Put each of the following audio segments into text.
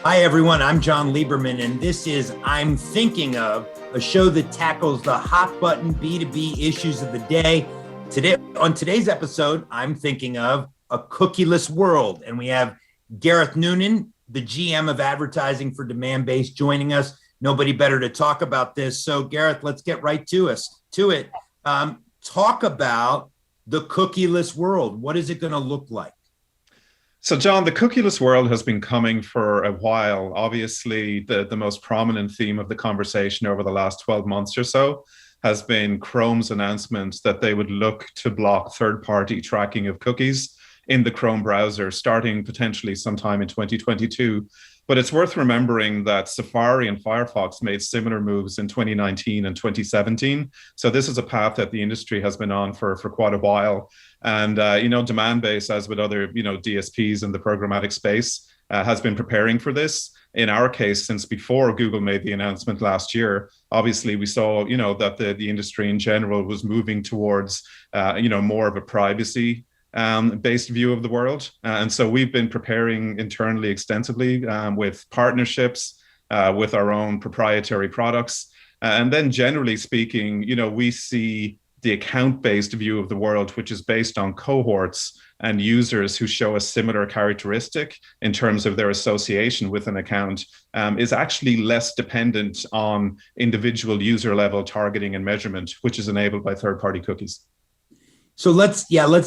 Hi, everyone. I'm Jon Leiberman, and this is I'm Thinking Of, a show that tackles the hot button B2B issues of the day. On today's episode, I'm thinking of a cookieless world, and we have Gareth Noonan, the GM of advertising for Demandbase, joining us. Nobody better to talk about this. So, Gareth, let's get right to it. Talk about the cookieless world. What is it going to look like? So, John, the cookieless world has been coming for a while. Obviously, the most prominent theme of the conversation over the last 12 months or so has been Chrome's announcement that they would look to block third-party tracking of cookies in the Chrome browser, starting potentially sometime in 2022. But it's worth remembering that Safari and Firefox made similar moves in 2019 and 2017. So this is a path that the industry has been on for quite a while. And, Demandbase, as with other, DSPs in the programmatic space, has been preparing for this. In our case, since before Google made the announcement last year, obviously we saw, that the industry in general was moving towards, more of a privacy based view of the world. And so we've been preparing internally extensively with partnerships, with our own proprietary products. And then generally speaking, we see the account-based view of the world, which is based on cohorts and users who show a similar characteristic in terms of their association with an account, is actually less dependent on individual user level targeting and measurement, which is enabled by third-party cookies. So let's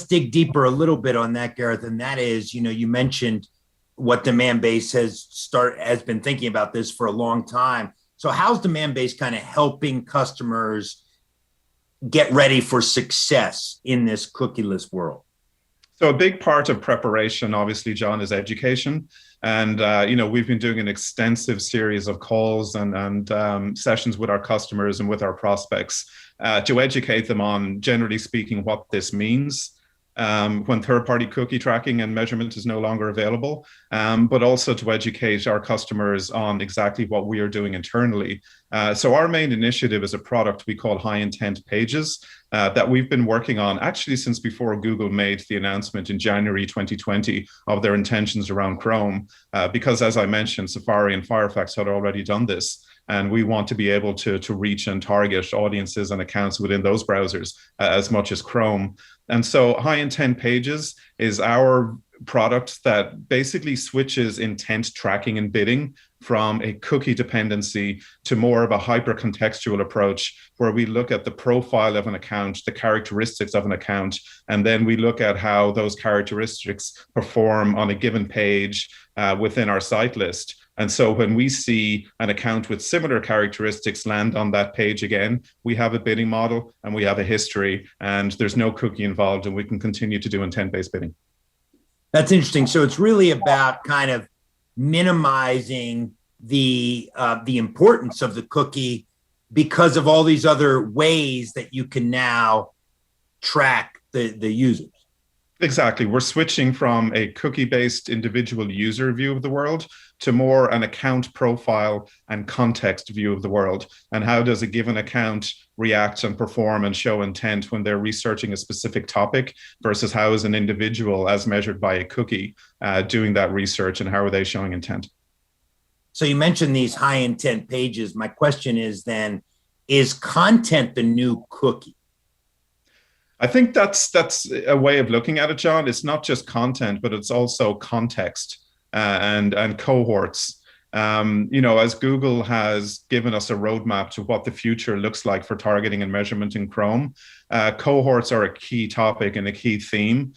dig deeper a little bit on that, Gareth. And that is, you mentioned what Demandbase has been thinking about this for a long time. So how's Demandbase kind of helping customers get ready for success in this cookieless world? So a big part of preparation, obviously, John, is education. And, we've been doing an extensive series of calls and sessions with our customers and with our prospects to educate them on, generally speaking, what this means when third-party cookie tracking and measurement is no longer available, but also to educate our customers on exactly what we are doing internally. So our main initiative is a product we call High Intent Pages that we've been working on actually since before Google made the announcement in January 2020 of their intentions around Chrome, because as I mentioned, Safari and Firefox had already done this. And we want to be able to reach and target audiences and accounts within those browsers as much as Chrome. And so High Intent Pages is our product that basically switches intent tracking and bidding from a cookie dependency to more of a hyper-contextual approach, where we look at the profile of an account, the characteristics of an account, and then we look at how those characteristics perform on a given page within our site list. And so when we see an account with similar characteristics land on that page again, we have a bidding model and we have a history, and there's no cookie involved, and we can continue to do intent-based bidding. That's interesting. So it's really about kind of minimizing the importance of the cookie because of all these other ways that you can now track the users. Exactly. We're switching from a cookie-based individual user view of the world to more an account profile and context view of the world. And how does a given account react and perform and show intent when they're researching a specific topic versus how is an individual, as measured by a cookie, doing that research, and how are they showing intent? So you mentioned these high intent pages. My question is then, is content the new cookie? I think that's a way of looking at it, John. It's not just content, but it's also context and cohorts. As Google has given us a roadmap to what the future looks like for targeting and measurement in Chrome, cohorts are a key topic and a key theme,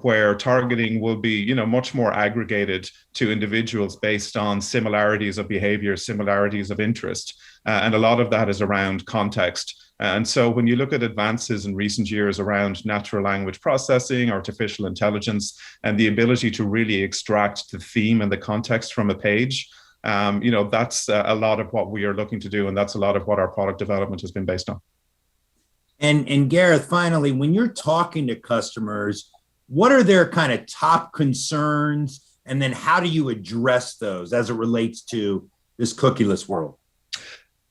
where targeting will be, much more aggregated to individuals based on similarities of behavior, similarities of interest. And a lot of that is around context. And so when you look at advances in recent years around natural language processing, artificial intelligence, and the ability to really extract the theme and the context from a page, that's a lot of what we are looking to do. And that's a lot of what our product development has been based on. And Gareth, finally, when you're talking to customers, what are their kind of top concerns? And then how do you address those as it relates to this cookieless world?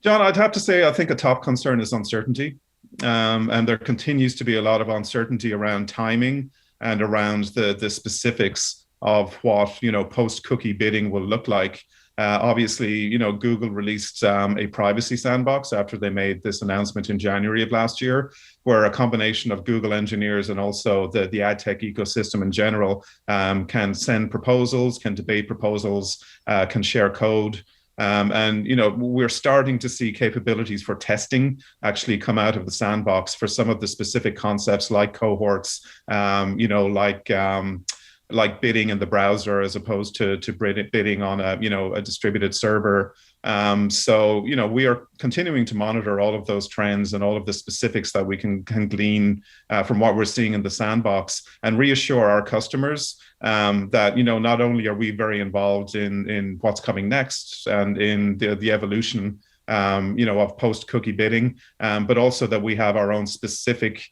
John, I'd have to say, I think a top concern is uncertainty. And there continues to be a lot of uncertainty around timing and around the specifics of what, post-cookie bidding will look like. Obviously, Google released a privacy sandbox after they made this announcement in January of last year, where a combination of Google engineers and also the ad tech ecosystem in general can send proposals, can debate proposals, can share code. And we're starting to see capabilities for testing actually come out of the sandbox for some of the specific concepts like cohorts, like bidding in the browser as opposed to bidding on a distributed server. So we are continuing to monitor all of those trends and all of the specifics that we can glean from what we're seeing in the sandbox, and reassure our customers that not only are we very involved in what's coming next and in the evolution of post-cookie bidding, but also that we have our own specific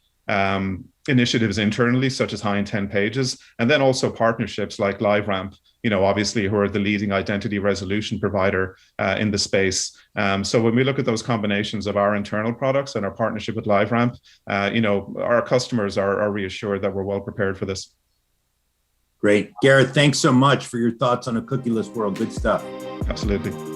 initiatives internally, such as high intent pages, and then also partnerships like LiveRamp, obviously, who are the leading identity resolution provider in the space. So when we look at those combinations of our internal products and our partnership with LiveRamp, our customers are reassured that we're well prepared for this. Great. Gareth, thanks so much for your thoughts on a cookieless world. Good stuff. Absolutely.